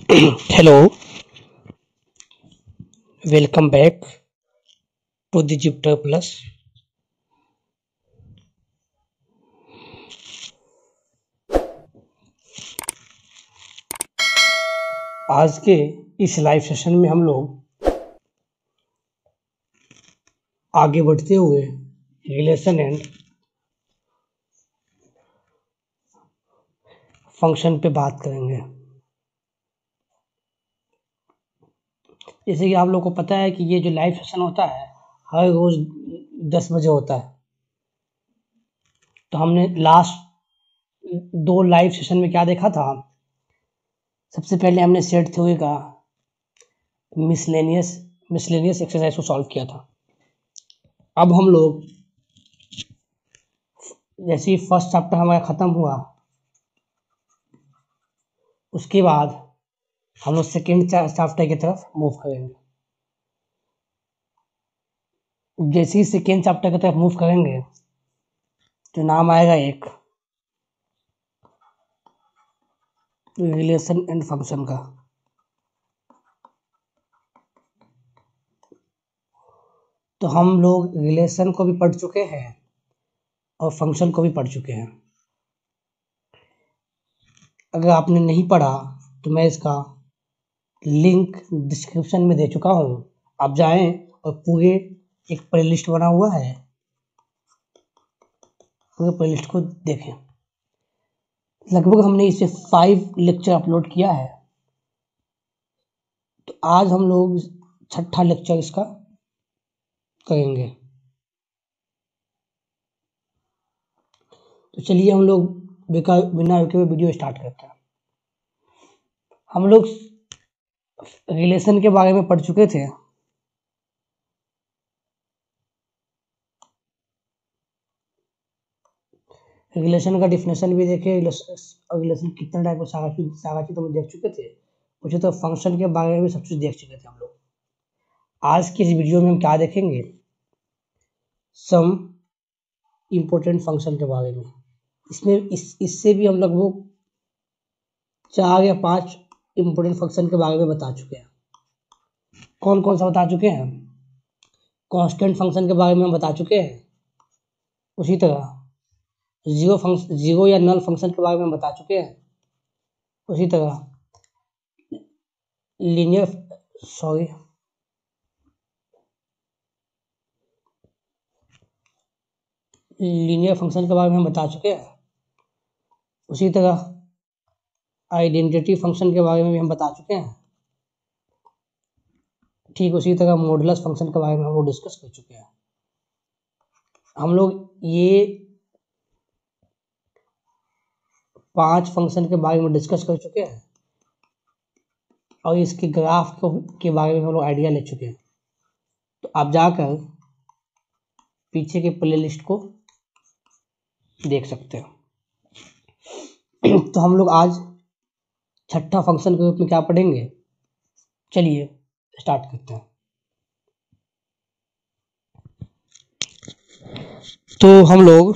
Hello, welcome back to the Jupyter Plus. आज के इस लाइव सेशन में हम लोग आगे बढ़ते हुए रिलेशन एंड फंक्शन पे बात करेंगे। जैसे कि आप लोग को पता है कि ये जो लाइव सेशन होता है हर रोज 10 बजे होता है। तो हमने लास्ट 2 लाइव सेशन में क्या देखा था? सबसे पहले हमने सेट थ्योरी का मिसलेनियस एक्सरसाइज को सॉल्व किया था। अब हम लोग जैसे ही फर्स्ट चैप्टर हमारा खत्म हुआ, उसके बाद हम लोग सेकेंड चैप्टर की तरफ मूव करेंगे। जैसे ही सेकेंड चैप्टर की तरफ मूव करेंगे तो नाम आएगा एक रिलेशन एंड फंक्शन का। तो हम लोग रिलेशन को भी पढ़ चुके हैं और फंक्शन को भी पढ़ चुके हैं। अगर आपने नहीं पढ़ा तो मैं इसका लिंक डिस्क्रिप्शन में दे चुका हूँ, आप जाएं और पूरे एक प्लेलिस्ट बना हुआ है, पूरे प्लेलिस्ट को देखें। लगभग हमने इसे 5 लेक्चर अपलोड किया है। तो आज हम लोग 6ठा लेक्चर इसका करेंगे। तो चलिए हम लोग बिना रुके हुए वीडियो स्टार्ट करते हैं। हम लोग रिलेशन के बारे में पढ़ चुके थे। रिलेशन का डिफिनेशन भी देखे, रिलेशन कितने टाइप का सारा चीज तो हम देख चुके थे। उसी तो फंक्शन के बारे में भी सब चीज देख चुके थे हम लोग। आज की इस वीडियो में हम क्या देखेंगे? सम इम्पोर्टेंट फंक्शन के बारे में। इसमें इससे भी हम लगभग 4 या 5 इम्पोर्टेंट फंक्शन के बारे में बता चुके हैं। कौन कौन सा बता चुके हैं? कांस्टेंट फंक्शन के बारे में हम बता चुके हैं। उसी तरह जीरो या नल फंक्शन के बारे में हम बता चुके हैं। उसी तरह लीनियर फंक्शन के बारे में हम बता चुके हैं। उसी तरह आइडेंटिटी फंक्शन के बारे में भी हम बता चुके हैं। ठीक उसी तरह मॉडुलस फंक्शन के बारे में हम लोग डिस्कस कर चुके हैं। हम लोग ये 5 फंक्शन के बारे में डिस्कस कर चुके हैं और इसके ग्राफ के बारे में हम लोग आइडिया ले चुके हैं। तो आप जाकर पीछे के प्लेलिस्ट को देख सकते हैं। तो हम लोग आज 6ठा फंक्शन के रूप में क्या पढ़ेंगे? चलिए स्टार्ट करते हैं। तो हम लोग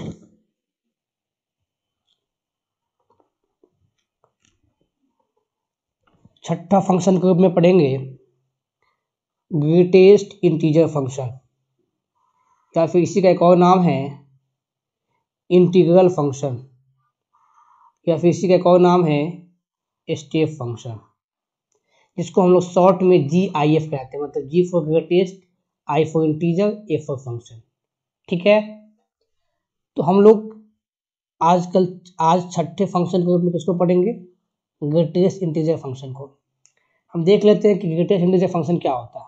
छठा फंक्शन के रूप में पढ़ेंगे ग्रेटेस्ट इंटीजर फंक्शन, या फिर इसी का एक और नाम है इंटीग्रल फंक्शन, या फिर इसी का एक और नाम है स्टेप फंक्शन, जिसको हम लोग शॉर्ट में GIF कहते हैं। मतलब G for greatest, I for integer, A for function. ठीक है। तो हम लोग आज 6ठे फंक्शन के रूप में किसको पढ़ेंगे? ग्रेटेस्ट इंटीजर फंक्शन को। हम देख लेते हैं कि ग्रेटेस्ट इंटीजर फंक्शन क्या होता है।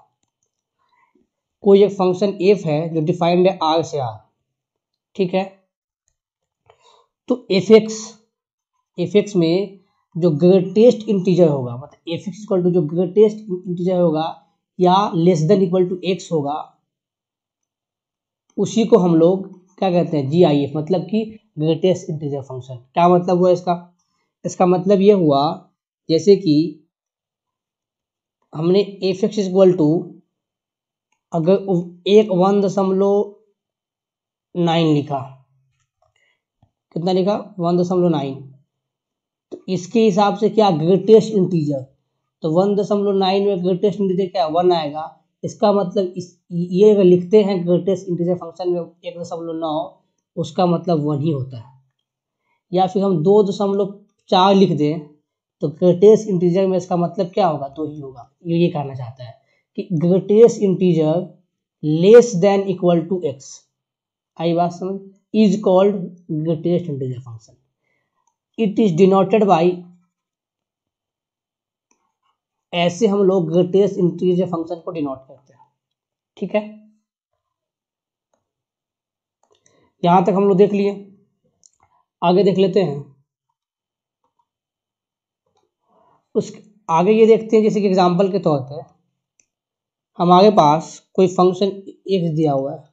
कोई एक फंक्शन f है जो डिफाइंड है R से R। ठीक है। तो fx में जो ग्रेटेस्ट इंटीजर होगा, मतलब fx इक्वल टू जो ग्रेटेस्ट इंटीजर होगा या less than equal to x होगा, उसी को हम लोग क्या कहते हैं? GIF, मतलब कि ग्रेटेस्ट इंटीजर फंक्शन। क्या मतलब हुआ इसका? इसका मतलब ये हुआ जैसे कि हमने fx इक्वल टू अगर 1.9 लिखा, कितना लिखा? 1.9। तो इसके हिसाब से क्या ग्रेटेस्ट इंटीजर? तो 1.9 में ग्रेटेस्ट इंटीजर क्या 1 आएगा। इसका मतलब ये अगर लिखते हैं ग्रेटेस्ट इंटीजर फंक्शन में 1.9, उसका मतलब 1 ही होता है। या फिर हम 2.4 लिख दें तो ग्रेटेस्ट इंटीजर में इसका मतलब क्या होगा 2 ही होगा। ये कहना चाहता है कि greatest integer less than equal to x, आई बात समझ, is called greatest integer function. It is denoted by, ऐसे हम लोग ग्रेटेस्ट इंटीजर फंक्शन को डिनोट करते हैं। ठीक है, यहां तक हम लोग देख लिए, आगे देख लेते हैं। उस आगे ये देखते हैं, जैसे कि एग्जांपल के तौर पर हमारे पास कोई फंक्शन x दिया हुआ है,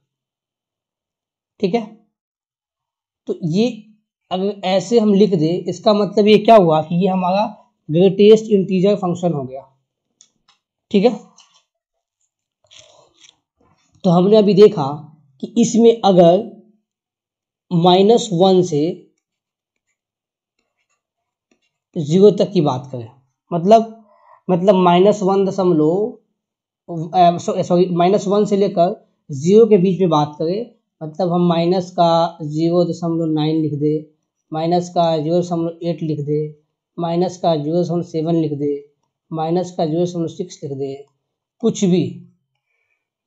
ठीक है। तो ये अगर ऐसे हम लिख दे, इसका मतलब ये क्या हुआ कि ये हमारा ग्रेटेस्ट इंटीजर फंक्शन हो गया। ठीक है, तो हमने अभी देखा कि इसमें अगर -1 से 0 तक की बात करें, मतलब -1 से लेकर 0 के बीच में बात करें, मतलब हम माइनस का 0.9 लिख दे, माइनस का 0.8 लिख दे, माइनस का 0.7 लिख दे, माइनस का 0.6 लिख दे, कुछ भी,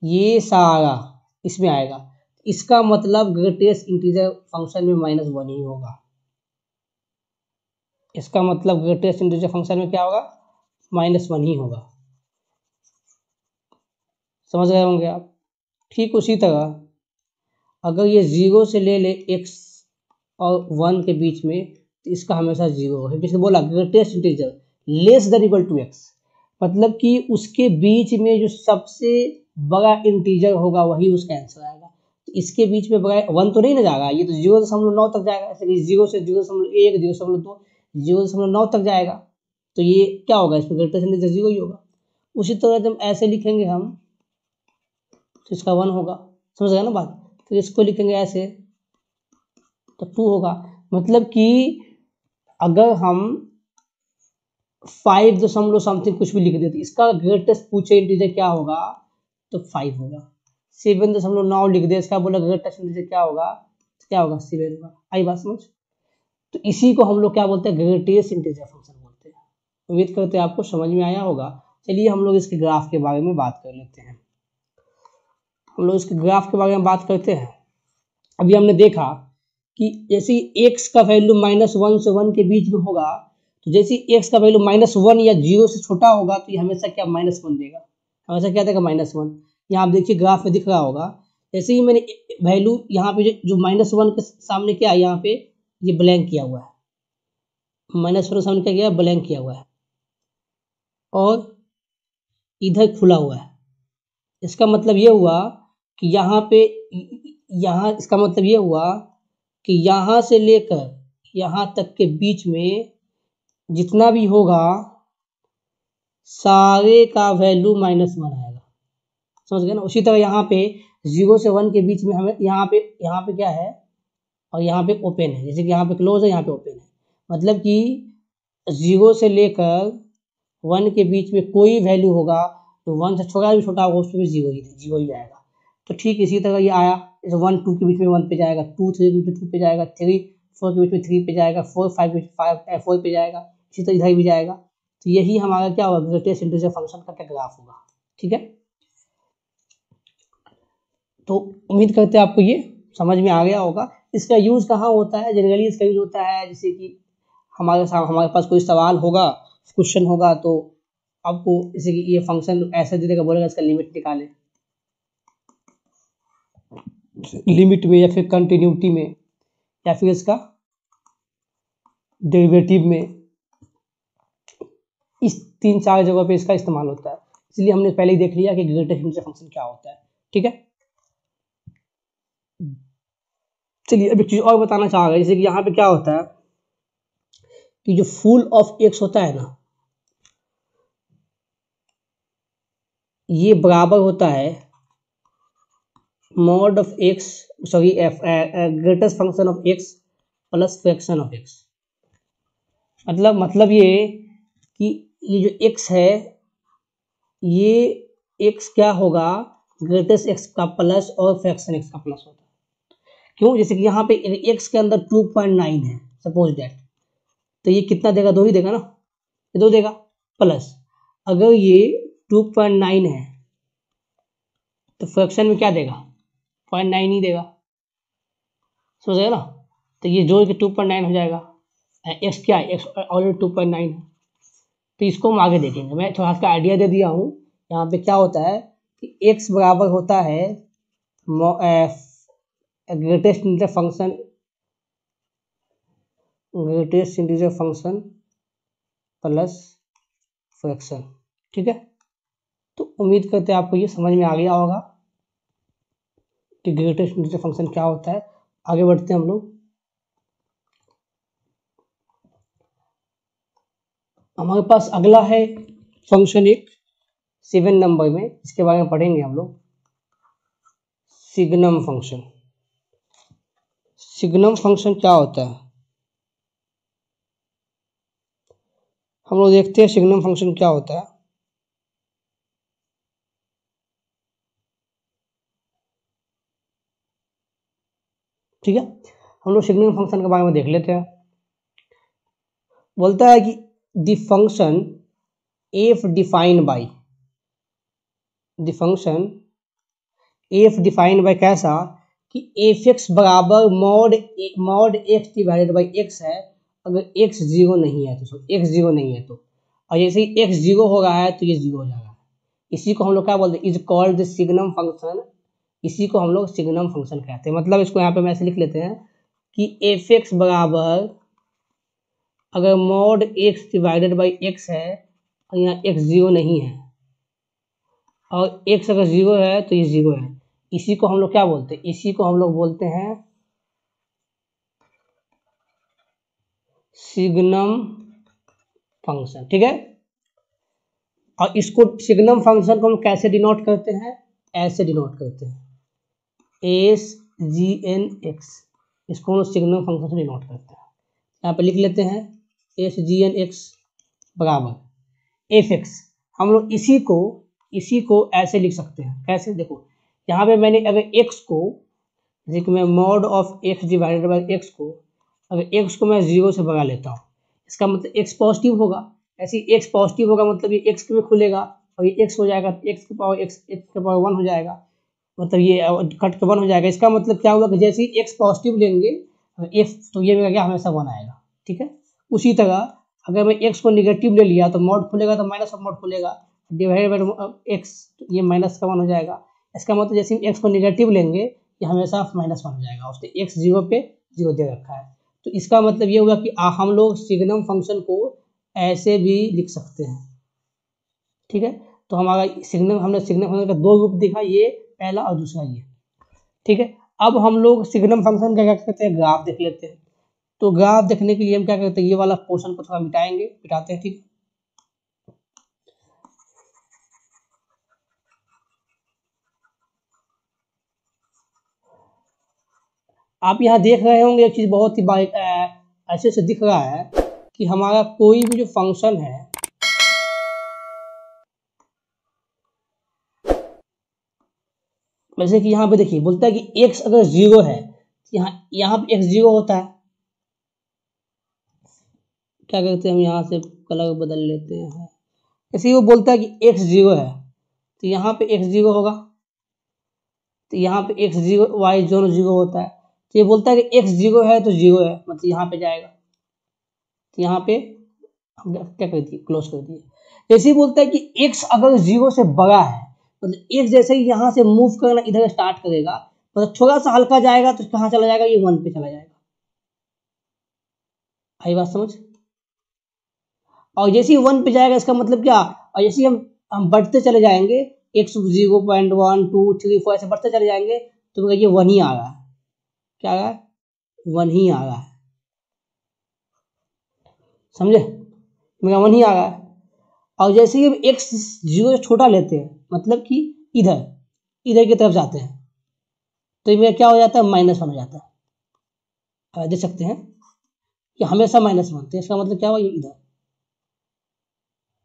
ये सारा इसमें आएगा। इसका मतलब ग्रेटेस्ट इंटीजर फंक्शन में -1 ही होगा। इसका मतलब ग्रेटेस्ट इंटीजर फंक्शन में क्या होगा, -1 ही होगा। समझ रहे होंगे आप। ठीक उसी तरह अगर ये 0 से ले ले x और 1 के बीच में, तो इसका हमेशा 0 है। किसने बोला, greatest integer less than equal to x, मतलब कि उसके बीच में जो सबसे बड़ा इंटीजर होगा वही उसका आंसर आएगा। तो इसके बीच में बड़ा 1 तो नहीं ना जाएगा, ये तो 0.9 तक जाएगा। ऐसे कि 0 से 0.1, 0.2, 0.9 तक जाएगा, तो ये क्या होगा, इसमें ग्रेटेस्ट इंटीजर 0 ही होगा। उसी तरह जब ऐसे लिखेंगे हम तो इसका 1 होगा। समझ गए ना बात। तो इसको लिखेंगे ऐसे तो 2 होगा। मतलब कि अगर हम 5 दशमलव समथिंग कुछ भी लिख देते, इसका ग्रेटेस्ट पूछे इंटीजर क्या होगा, तो 5 होगा। 7.9 लिख दे, इसका बोला ग्रेटेस्ट इंटीजर क्या होगा, तो क्या होगा 7 होगा। आई बात समझ। तो इसी को हम लोग क्या बोलते हैं, ग्रेटेस्ट इंटीजर फंक्शन बोलते हैं। उम्मीद करते हैं आपको समझ में आया होगा। चलिए हम लोग इसके ग्राफ के बारे में बात कर लेते हैं। हम लोग इसके ग्राफ के बारे में बात करते हैं। अभी हमने देखा कि जैसे x का वैल्यू -1 से 1 के बीच में होगा, तो जैसे x का वैल्यू -1 या 0 से छोटा होगा तो ये हमेशा क्या -1 देगा, हमेशा क्या देगा -1। यहाँ आप देखिए ग्राफ में दिख रहा होगा, जैसे ही मैंने वैल्यू यहाँ पे जो -1 के सामने क्या है, यहाँ पे ये ब्लैंक किया हुआ है, -1 के सामने क्या किया है, ब्लैंक किया हुआ है, और इधर खुला हुआ है। इसका मतलब ये हुआ कि यहाँ पे, यहाँ इसका मतलब ये हुआ कि यहाँ से लेकर यहाँ तक के बीच में जितना भी होगा सारे का वैल्यू -1 आएगा। समझ गए ना। उसी तरह यहाँ पे 0 से 1 के बीच में हमें यहाँ पे क्या है, और यहाँ पे ओपन है, जैसे कि यहाँ पे क्लोज है, यहाँ पे ओपन है। मतलब कि 0 से लेकर 1 के बीच में कोई वैल्यू होगा तो 1 से छोटा भी छोटा होगा उसमें भी 0 ही आएगा। तो ठीक इसी तरह ये आया, जैसे 1 2 के बीच में 1 पे जाएगा, 2 3 के बीच में 2 पे जाएगा, 3 4 के बीच में 3 पे जाएगा, 4 5 के बीच में 4 पे जाएगा, इसी तरह इधर भी जाएगा। तो यही हमारा क्या होगा, ग्रेटेस्ट इंटीजर फंक्शन का क्या ग्राफ होगा। ठीक है, तो उम्मीद करते हैं आपको ये समझ में आ गया होगा। इसका यूज़ कहाँ होता है, जनरली इसका यूज़ होता है जैसे कि हमारे पास कोई सवाल होगा, क्वेश्चन होगा, तो आपको जैसे कि ये फंक्शन ऐसा दे देगा, बोलेगा इसका लिमिट निकालें, लिमिट में या फिर कंटिन्यूटी में या फिर इसका डेरिवेटिव में, इस 3-4 जगह पे इसका इस्तेमाल होता है। इसलिए हमने पहले ही देख लिया कि ग्रेटेस्ट इंटीजर फंक्शन क्या होता है। ठीक है, चलिए अब एक चीज और बताना चाह रहा, जैसे कि यहाँ पे क्या होता है कि जो फुल ऑफ एक्स होता है ना, ये बराबर होता है mod of x, sorry greatest function of x plus fraction of x. मतलब ये कि ये जो x है, ये x क्या होगा, ग्रेटेस्ट x का प्लस और फ्रैक्शन x का प्लस होता है। क्यों? जैसे कि यहाँ पे x के अंदर 2.9 है सपोज दैट, तो ये कितना देगा, 2 ही देगा ना, ये 2 देगा। प्लस अगर ये 2.9 है तो फ्रैक्शन में क्या देगा, 0.9 ही देगा, समझ गए ना। तो ये जोड़ के 2.9 हो जाएगा। x क्या है, x ऑलरेडी 2.9 है, तो इसको हम आगे देखेंगे। मैं थोड़ा सा आइडिया दे दिया हूँ। यहाँ पे क्या होता है कि x बराबर होता है greatest integer function plus fraction. ठीक है, तो उम्मीद करते हैं आपको ये समझ में आ गया होगा कि ग्रेटेस्ट इंटीजर फंक्शन क्या होता है। आगे बढ़ते हैं हम लोग। हमारे पास अगला है फंक्शन एक 7 नंबर में, इसके बारे में पढ़ेंगे हम लोग, सिग्नम फंक्शन। सिग्नम फंक्शन क्या होता है, हम लोग देखते हैं सिग्नम फंक्शन क्या होता है। ठीक है, हम लोग सिग्नम फंक्शन के बारे में देख लेते हैं। बोलता है कि the function F define by, the function F define by कैसा कि एफ एक्स बराबर mod x divided by x है, अगर एक्स जीरो नहीं है तो, एक्स जीरो नहीं है तो, और जैसे ही एक्स जीरो हो रहा है तो ये जीरो हो जाएगा। इसी को हम लोग क्या बोलते हैं, is called the signum function. इसी को हम लोग सिग्नम फंक्शन कहते हैं। मतलब इसको यहाँ पे हम ऐसे लिख लेते हैं कि एफ एक्स बराबर अगर mod x divided by x है और यहाँ एक्स जीरो नहीं है और एक्स अगर जीरो है तो ये जीरो है, इसी को हम लोग क्या बोलते हैं, इसी को हम लोग बोलते हैं सिग्नम फंक्शन। ठीक है, और इसको सिग्नम फंक्शन को हम कैसे डिनोट करते हैं, ऐसे डिनोट करते हैं, एस जी एन एक्स, इसको हम लोग सिग्नम फंक्शन से डिनोट करते हैं। यहाँ पे लिख लेते हैं एस जी एन एक्स बराबर एफ एक्स। हम लोग इसी को ऐसे लिख सकते हैं, कैसे, देखो यहाँ पे मैंने अगर x को, जैसे कि मैं mod of x divided by x को, अगर x को मैं जीरो से भगा लेता हूँ, इसका मतलब x पॉजिटिव होगा। ऐसे ही x पॉजिटिव होगा मतलब ये x में खुलेगा और ये x हो जाएगा, x की पावर x के पावर 1 हो जाएगा, मतलब ये कट के 1 हो जाएगा। इसका मतलब क्या हुआ कि जैसे ही x पॉजिटिव लेंगे f, तो ये मेरा क्या हमेशा 1 आएगा। ठीक है, उसी तरह अगर मैं x को निगेटिव ले लिया तो मॉड खुलेगा तो माइनस ऑफ मॉड खुलेगा, डिवाइडेड बाई x, तो ये माइनस का 1 हो जाएगा। इसका मतलब जैसे x को निगेटिव लेंगे ये हमेशा -1 हो जाएगा, उसने x जीरो पे जीरो दे रखा है। तो इसका मतलब ये हुआ कि हम लोग सिग्नम फंक्शन को ऐसे भी लिख सकते हैं। ठीक है, तो हमारा सिग्नम, हमने सिग्नम फंक्शन का 2 रूप देखा, ये पहला और दूसरा ये। ठीक है, अब हम लोग सिग्नम फंक्शन का क्या करते हैं, ग्राफ देख लेते हैं। तो ग्राफ देखने के लिए हम क्या करते हैं, ये वाला पोर्शन को थोड़ा मिटाते हैं। ठीक, आप यहाँ देख रहे होंगे एक चीज बहुत ही ऐसे से दिख रहा है कि हमारा कोई भी जो फंक्शन है, जैसे कि यहाँ पे देखिए बोलता है कि x अगर जीरो है, यहाँ पे x जीरो होता है, क्या करते हैं हम यहाँ से कलर बदल लेते हैं। जैसे वो बोलता है कि x जीरो है तो यहाँ पे x जीरो होगा, तो यहाँ पे x जीरो y दोनों जीरो होता है, तो ये बोलता है कि x जीरो है तो जीरो है, मतलब यहाँ पे जाएगा। तो यहाँ पे हम क्या कर दिए, क्लोज कर दिए। जैसे ही बोलता है कि x अगर जीरो से बड़ा है, मतलब x जैसे ही यहाँ से मूव करना इधर स्टार्ट करेगा, मतलब थोड़ा सा हल्का जाएगा तो कहाँ चला जाएगा, ये 1 पे चला जाएगा। आई बात समझ। और जैसे ही 1 पे जाएगा इसका मतलब क्या, और जैसे ही हम बढ़ते चले जाएंगे, x 0.1 2 3 4 ऐसे बढ़ते चले जाएंगे, तो ये 1 ही आ रहा है। क्या आ रहा है, 1 ही आ रहा है, समझे, मेरा 1 ही आ रहा है। और जैसे ही हम x जीरो से छोटा लेते हैं, मतलब कि इधर इधर की तरफ जाते हैं, तो ये मेरा क्या हो जाता है, -1 हो जाता है। देख सकते हैं कि हमेशा -1, तो इसका मतलब क्या हुआ, ये इधर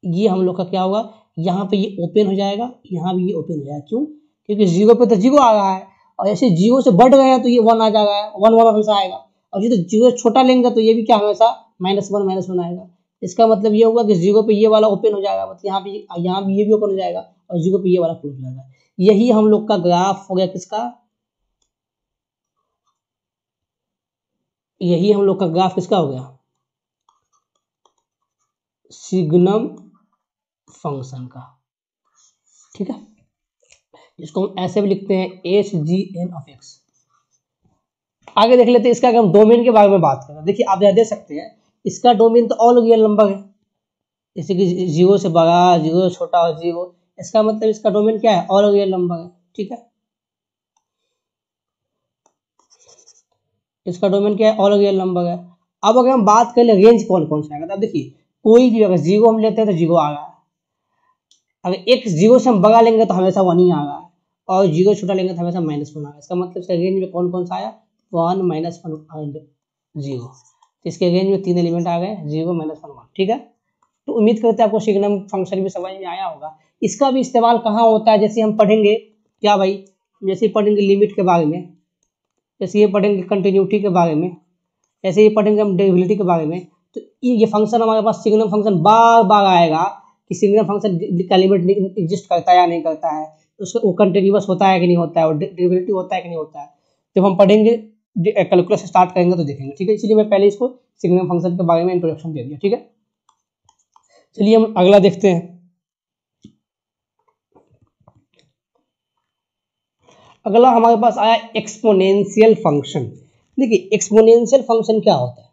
ये हम लोग का क्या होगा, यहाँ पे ये ओपन हो जाएगा, यहाँ भी ये ओपन हो जाएगा। क्यों? क्योंकि 0 पे तो 0 आ रहा है, और ऐसे 0 से बढ़ गए हैं तो ये 1 आ जाएगा, 1 हमेशा आएगा। और ये तो 0 छोटा लेंगे तो ये भी क्या हमेशा -1 आएगा। इसका मतलब ये होगा कि 0 पे ये वाला ओपन हो जाएगा, मतलब यहाँ भी ये भी ओपन हो जाएगा, और 0 पे ये वाला क्लोज हो जाएगा। यही हम लोग का ग्राफ हो गया किसका, यही हम लोग का ग्राफ किसका हो गया, सिग्नम फंक्शन का। ठीक है, इसको हम ऐसे भी लिखते हैं HGN(x). आगे देख लेते हैं इसका, अगर हम डोमेन के बारे में बात करें, देखिए आप यहाँ देख सकते हैं इसका डोमेन तो ऑल रियल नंबर है, जैसे कि 0 से बड़ा, 0 से छोटा और 0। इसका मतलब इसका डोमेन क्या है, ऑल रियल नंबर है। ठीक है, इसका डोमेन क्या है, ऑल रियल नंबर है। अब अगर हम बात करें रेंज कौन कौन सा आएगा, तो अब देखिए कोई भी, अगर 0 हम लेते हैं तो 0 आ रहा है, अगर x 0 से हम बड़ा लेंगे तो हमेशा 1 ही आ रहा है, और 0 छोटा लेंगे तो हमेशा -1 आ रहा है। इसका मतलब इसका रेंज में कौन कौन सा आया, 1 -1 0। तो इसके रेंज में 3 एलिमेंट आ गए, 0 -1 1। ठीक है, तो उम्मीद करते हैं आपको सिग्नम फंक्शन भी समझ में आया होगा। इसका भी इस्तेमाल कहाँ होता है, जैसे हम पढ़ेंगे क्या भाई, जैसे पढ़ेंगे लिमिट के बारे में, जैसे ये पढ़ेंगे कंटिन्यूटी के बारे में, ऐसे ही पढ़ेंगे हम डेरिवेटिव के बारे में। तो ये फंक्शन हमारे पास सिग्नम फंक्शन बार बार आएगा कि सिग्नम फंक्शन का लिमिट एग्जिस्ट करता है या नहीं करता है, उसका वो कंटिन्यूअस होता है कि नहीं होता है, और डेरिवेटिव होता है कि नहीं होता है। जब हम पढ़ेंगे कैलकुलस स्टार्ट करेंगे तो देखेंगे। ठीक है, इसलिए मैं पहले इसको सिग्नम फंक्शन के बारे में इंट्रोडक्शन दे दिया। ठीक है, चलिए हम अगला देखते हैं। अगला हमारे पास आया एक्सपोनेंशियल फंक्शन। देखिए एक्सपोनेंशियल फंक्शन क्या होता है,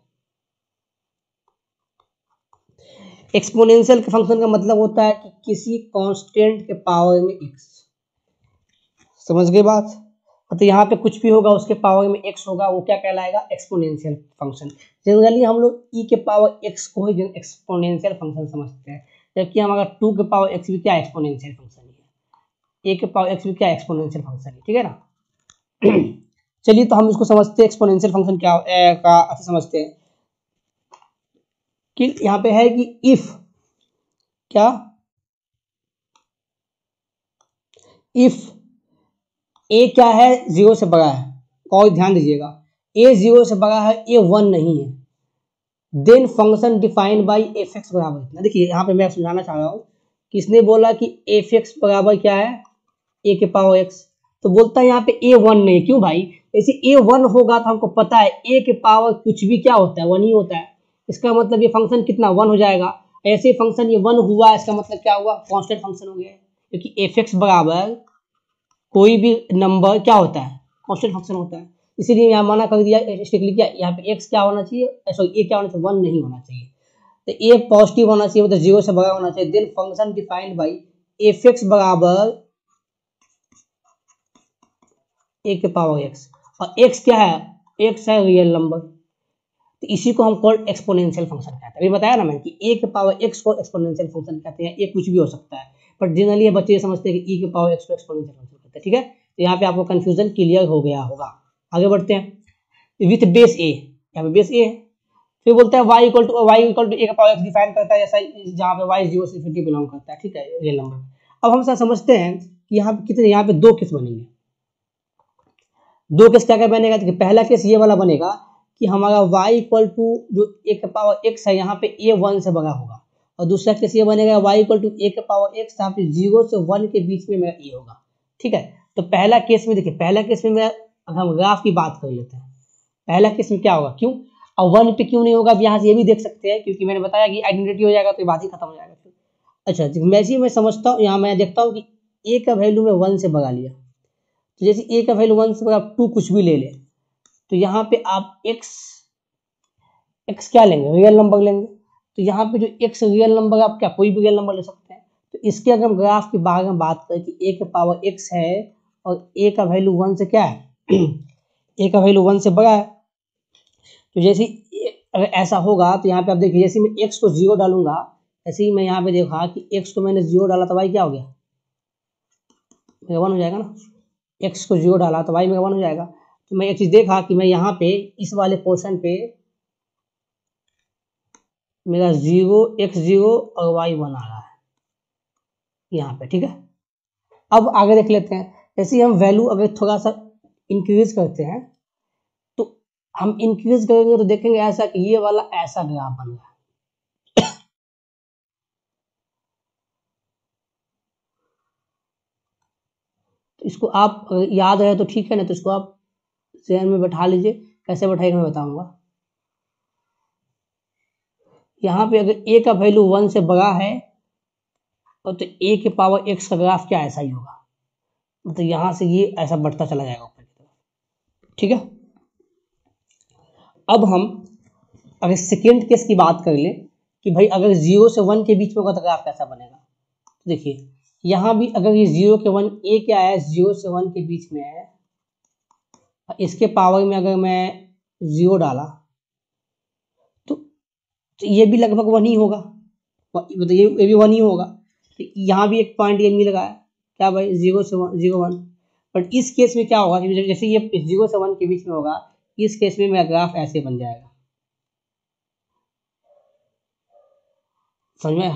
एक्सपोनेंशियल फंक्शन का मतलब होता है कि किसी कांस्टेंट के पावर में x। समझ गए बात, तो यहाँ पे कुछ भी होगा उसके पावर में x होगा, वो क्या कहलाएगा, एक्सपोनेंशियल फंक्शन। जनरली हम लोग e के पावर x को ही एक्सपोनेंशियल फंक्शन समझते हैं, जबकि हमारा 2 के पावर x भी क्या एक्सपोनेंशियल फंक्शन ही है, a के पावर x भी क्या एक्सपोनेंशियल फंक्शन है। ठीक है ना। चलिए तो हम इसको समझते हैं, एक्सपोनेंशियल फंक्शन क्या का अच्छा समझते हैं कि यहाँ पे है कि इफ क्या, इफ a क्या है, 0 से बड़ा है, और ध्यान दीजिएगा a 0 से बड़ा है, a 1 नहीं है, then function defined by f(x) बराबर इतना। देखिए यहाँ पे मैं समझाना चाह रहा हूँ, किसने बोला कि f(x) बराबर क्या है, a के पावर x, तो बोलता है यहाँ पे a 1 नहीं। क्यों भाई, ऐसे a 1 होगा तो हमको पता है a के पावर कुछ भी क्या होता है, 1 ही होता है। इसका मतलब ये फंक्शन कितना, 1 हो जाएगा। ऐसे फंक्शन ये 1 हुआ, इसका मतलब क्या हुआ, कांस्टेंट फंक्शन हो गया, क्योंकि f(x) बराबर कोई भी नंबर क्या होता है, कांस्टेंट फंक्शन होता है। इसीलिए यहाँ मना कर दिया स्ट्रिक्टली, क्या यहाँ पे x क्या होना चाहिए, सॉरी a क्या होना चाहिए, 1 नहीं होना चाहिए। तो a पॉजिटिव होना चाहिए, मतलब 0 से बड़ा होना चाहिए। Then function defined by f(x) बराबर a के पावर x, और x क्या है, x है रियल नंबर, तो इसी को हम कॉल्ड एक्सपोनेंशियल फंक्शन कहते हैं। अभी बताया ना मैं कि a के पावर x को एक्सपोनेंशियल फंक्शन कहते हैं। a कुछ भी हो सकता है, पर जनरली बच्चे समझते हैं कि e के पावर x को एक्सपोनेंशियल फंक्शन कहते हैं। ठीक है, तो यहाँ पे आपको कंफ्यूजन क्लियर हो गया होगा। आगे बढ़ते हैं, विथ बेस a, यहाँ पे बेस a है, फिर बोलता है y इक्वल टू a का पावर x डिफाइन करता है, जैसा जहाँ पे y 0 से इनफिनिटी बिलोंग करता है। ठीक है, रियल नंबर। अब हम समझते हैं कि यहाँ पे कितने, यहाँ पे 2 केस बनेंगे। 2 केस क्या क्या बनेगा, देखिए पहला केस ये वाला बनेगा कि हमारा y इक्वल टू जो a के पावर x है, यहाँ पे a 1 से बड़ा होगा, और दूसरा केस ये बनेगा y इक्वल टू a के पावर x, यहाँ पे 0 से 1 के बीच में मेरा a होगा। ठीक है, तो पहला केस में देखिए, पहला केस में मैं, अगर हम ग्राफ की बात कर लेते हैं, पहला केस में क्या होगा, क्यों, और 1 पे क्यों नहीं होगा, अब यहाँ से ये भी देख सकते हैं, क्योंकि मैंने बताया कि आइडेंटिटी हो जाएगा तो ये बात ही खत्म हो जाएगा। अच्छा, वैसे मैं समझता हूँ, यहाँ मैं देखता हूँ कि a का वैल्यू में 1 से बड़ा लिया, तो जैसे a का वैल्यू 1 से बड़ा, 2 कुछ भी ले ले, तो यहाँ पे आप x क्या लेंगे, रियल नंबर लेंगे। तो यहाँ पे जो x रियल नंबर, आप क्या कोई भी रियल नंबर ले सकते हैं। तो इसके अगर हम ग्राफ के बारे में बात करें कि a के पावर x है और a का वैल्यू 1 से क्या है a का वैल्यू 1 से बड़ा है, तो जैसे अगर ऐसा होगा तो यहाँ पे आप देखिए, जैसे मैं x को 0 डालूंगा, ऐसे ही मैं यहाँ पे देखा कि x को मैंने 0 डाला तो y क्या हो गया, 1 हो जाएगा ना। x को 0 डाला तो y में 1 हो जाएगा। तो मैं एक चीज देखा कि मैं यहाँ पे इस वाले पोर्शन पे मेरा 0 x0 और y1 आ रहा है यहाँ पे, ठीक है। अब आगे देख लेते हैं, जैसे हम वैल्यू अगर थोड़ा सा इंक्रीज करते हैं तो हम इंक्रीज करेंगे तो देखेंगे ऐसा कि ये वाला ऐसा ग्राफ बन रहा है। तो इसको आप याद है तो ठीक है ना, तो इसको आप जहन में बैठा लीजिए। कैसे बैठाएगा मैं बताऊंगा। यहाँ पे अगर a का वैल्यू 1 से बड़ा है तो a के पावर x का ग्राफ क्या ऐसा ही होगा, मतलब यहाँ से ये ऐसा बढ़ता चला जाएगा ऊपर की तरफ, ठीक है। अब हम अगर सेकेंड केस की बात कर ले कि भाई अगर 0 से 1 के बीच में होगा तो ग्राफ कैसा बनेगा। तो देखिए यहाँ भी अगर ये 0 के 1 a क्या है 0 से 1 के बीच में है, इसके पावर में अगर मैं 0 डाला तो ये भी लगभग 1 ही होगा, मतलब ये भी 1 ही होगा। तो यहाँ भी एक पॉइंट ये नहीं लगाया क्या भाई 0 से 1 बट इस केस में क्या होगा, जैसे ये 0 से 1 के बीच में होगा, इस केस में मेरा ग्राफ ऐसे बन जाएगा, समझ में।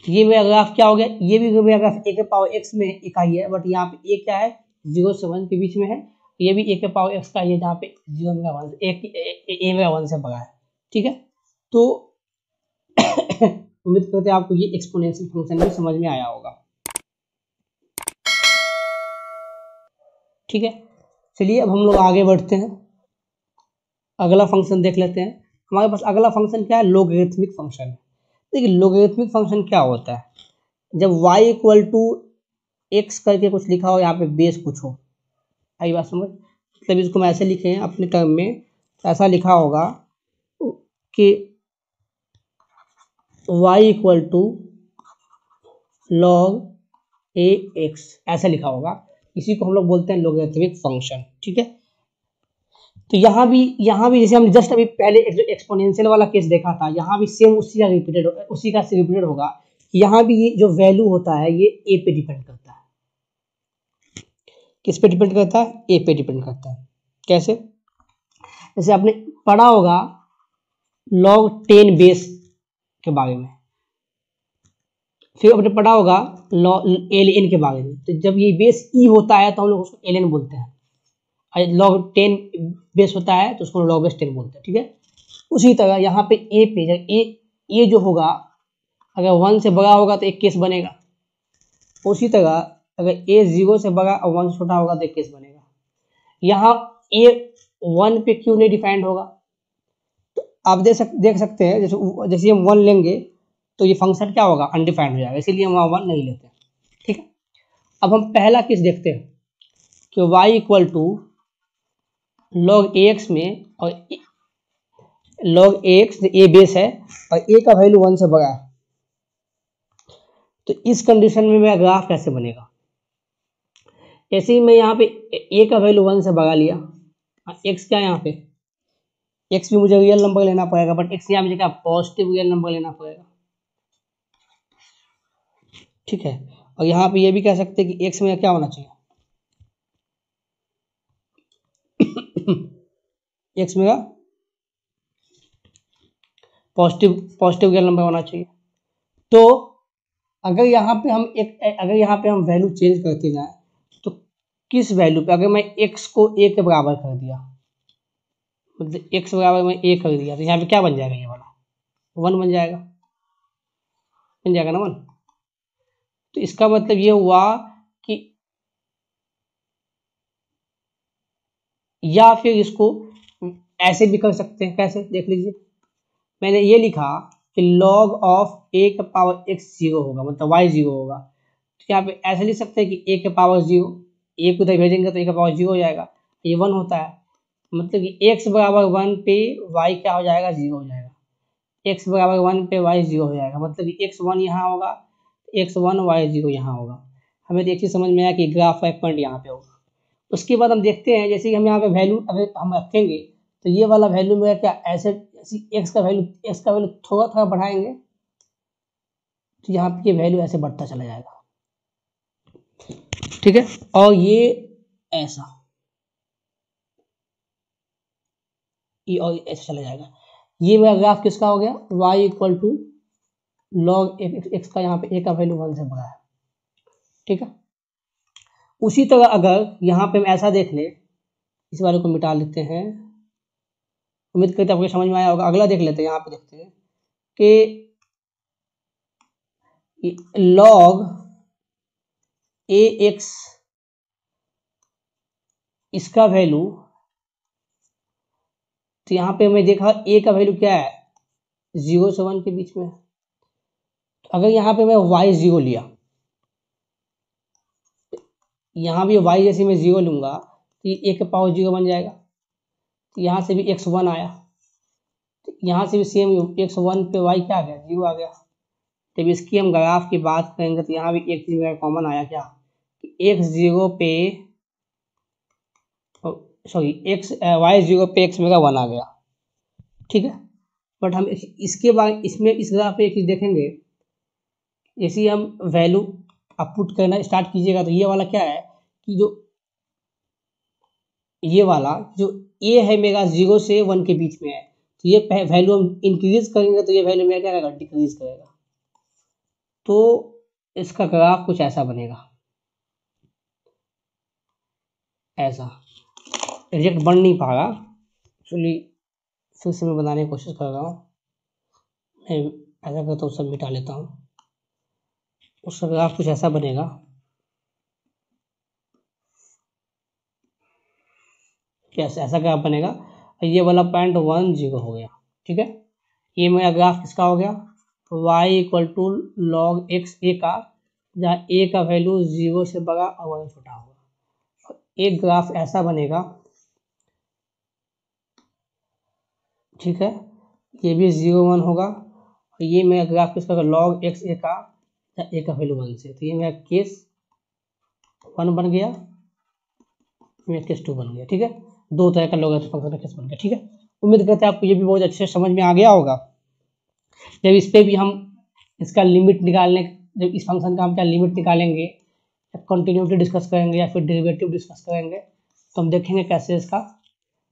ये मेरा ग्राफ क्या हो गया, ये भी मेरा ग्राफ a के पावर x में इकाई है, बट यहाँ पे a क्या है 0 से 1 के बीच में है, ये भी a के पावर x का है जहाँ पे 0 मेरा 1 a मेरा 1 से बड़ा है, ठीक है। तो उम्मीद करते हैं आपको ये एक्सपोनेंशियल फंक्शन भी समझ में आया होगा, ठीक है। चलिए अब हम लोग आगे बढ़ते हैं, अगला फंक्शन देख लेते हैं। हमारे पास अगला फंक्शन क्या है, लोगरिथमिक फंक्शन है। देखिए लोगरिथमिक फंक्शन क्या होता है, जब y इक्वल टू एक्स करके कुछ लिखा हो, यहाँ पे बेस कुछ हो, आई बात समझ। मतलब इसको मैं ऐसे लिखे हैं अपने टर्म में, ऐसा लिखा होगा कि y equal to log a x, ऐसा लिखा होगा, इसी को हम लोग बोलते हैं लोगरिथमिक फंक्शन, ठीक है। तो यहाँ भी जैसे हम जस्ट अभी पहले एक्सपोनेंशियल वाला केस देखा था, यहाँ भी सेम उसी का रिपीटेड होगा। यहाँ भी ये जो वैल्यू होता है ये ए पे डिपेंड करता है। किस पे डिपेंड करता है, ए पे डिपेंड करता है। कैसे, जैसे आपने पढ़ा होगा log 10 बेस के बारे में, फिर आपने पढ़ा होगा ln के बारे में। तो जब ये बेस ई होता है तो हम लोग उसको ln बोलते हैं, log 10 बेस होता है तो उसको log 10 बोलते हैं, ठीक है। उसी तरह यहाँ पे ए पे ए जो होगा अगर 1 से बड़ा होगा तो एक केस बनेगा, उसी तरह अगर ए 0 से बड़ा और 1 छोटा होगा तो एक केस बनेगा। यहाँ ए 1 पे क्यों नहीं डिफाइंड होगा, तो आप देख सकते हैं जैसे हम 1 लेंगे तो ये फंक्शन क्या होगा, अनडिफाइंड हो जाएगा, इसीलिए हम वहाँ 1 नहीं लेते, ठीक है। अब हम पहला केस देखते हैं कि y equal to log a x में, और log a x a base है और ए का वैल्यू 1 से बड़ा है, तो इस कंडीशन में मेरा ग्राफ कैसे बनेगा। ऐसे ही मैं यहाँ पे ए का वैल्यू 1 से बड़ा लिया, एक्स क्या यहाँ पे एक्स भी मुझे रियल नंबर लेना पड़ेगा, बट एक्स यहाँ मुझे क्या पॉजिटिव रियल नंबर लेना पड़ेगा, ठीक है। और यहाँ पे ये भी कह सकते हैं कि एक्स में क्या होना चाहिए एक्स मेरा पॉजिटिव रियल नंबर होना चाहिए। तो अगर यहाँ पे हम वैल्यू चेंज करते जाएं तो किस वैल्यू पे, अगर मैं x को a के बराबर कर दिया, मतलब x बराबर में a कर दिया, तो यहाँ पे क्या बन जाएगा, ये वाला 1 बन जाएगा ना 1। तो इसका मतलब ये हुआ कि, या फिर इसको ऐसे भी कर सकते हैं, कैसे देख लीजिए, मैंने ये लिखा कि log ऑफ a के पावर x 0 होगा, मतलब y 0 होगा। तो यहाँ पे ऐसे लिख सकते हैं कि a के पावर 0, a को इधर भेजेंगे तो a का पावर 0 हो जाएगा, ये 1 होता है, मतलब कि x बराबर 1 पे y क्या हो जाएगा 0 हो जाएगा, x बराबर 1 पे y 0 हो जाएगा, मतलब कि x 1 यहाँ होगा, x 1 y 0 यहाँ होगा। हमें तो एक चीज़ समझ में आया कि ग्राफ का एक पॉइंट यहाँ पे होगा। उसके बाद हम देखते हैं, जैसे कि हम यहाँ पे वैल्यू अगर हम रखेंगे तो ये वाला वैल्यू मेरा क्या ऐसे एक्स का वैल्यू थोड़ा थोड़ा बढ़ाएंगे तो यहाँ पे ये वैल्यू ऐसे बढ़ता चला जाएगा, ठीक है। और ये ऐसा, ये और ऐसे चला जाएगा। ये मेरा ग्राफ किसका हो गया, y equal to log x का, यहाँ पे a का वैल्यू 1 से बड़ा है, ठीक है। उसी तरह अगर यहाँ पे हम ऐसा देख ले, इस वाले को मिटा लेते हैं, उम्मीद करते हैं आपको समझ में आया होगा। अगला देख लेते हैं, यहाँ पे देखते हैं कि लॉग ए एक्स इसका वैल्यू, तो यहाँ पे हमें देखा a का वैल्यू क्या है, 0 से 1 के बीच में। तो अगर यहाँ पे मैं y 0 लिया, यहाँ भी y जैसे मैं 0 लूंगा तो ये a के पावर 0 बन जाएगा। तो यहाँ से भी x 1 आया, तो यहाँ से भी सेम x 1 पे y क्या आ गया, 0 आ गया। जब इसकी हम ग्राफ की बात करेंगे तो यहाँ भी एक चीज मेरा कॉमन आया, क्या, x 0 पे सॉरी x y 0 पे x मेरा 1 आ गया, ठीक है। बट हम इसके बाद इसमें इस ग्राफ पे एक चीज देखेंगे, जैसे हम वैल्यू अपपुट करना स्टार्ट कीजिएगा तो ये वाला क्या है कि जो ये वाला जो a है मेरा 0 से 1 के बीच में है, तो ये वैल्यू हम इंक्रीज करेंगे तो ये वैल्यू मेरा क्या करेगा, डिक्रीज करेगा। तो इसका ग्राफ कुछ ऐसा बनेगा, ऐसा। एग्जैक्ट बन नहीं पा रहा एक्चुअली, फिर से मैं बनाने की कोशिश कर रहा हूँ। मैं ऐसा करता हूँ, सब मिटा लेता हूँ। उसका ग्राफ कुछ ऐसा बनेगा, कैसे ऐसा ग्राफ बनेगा, ये वाला पॉइंट 1 0 हो गया, ठीक है। ये मेरा ग्राफ किसका हो गया, y equal to log x a का, जहाँ a का वैल्यू 0 से बड़ा और 1 छोटा होगा। एक ग्राफ ऐसा बनेगा, ठीक है, ये भी 0 1 होगा। और ये मेरा ग्राफ किसका होगा, लॉग एक्स ए का, जहाँ a का वैल्यू 1 से। तो ये मेरा केस 1 बन गया, मेरा केस 2 बन गया, ठीक है। दो तरह का लॉगरिथम फंक्शन का केस बन गया, ठीक है। उम्मीद करते हैं आपको ये भी बहुत अच्छे से समझ में आ गया होगा। जब इस पे भी हम इसका लिमिट निकालने, जब इस फंक्शन का हम क्या लिमिट निकालेंगे, कंटिन्यूटी डिस्कस करेंगे या फिर डेरिवेटिव डिस्कस करेंगे, तो हम देखेंगे कैसे इसका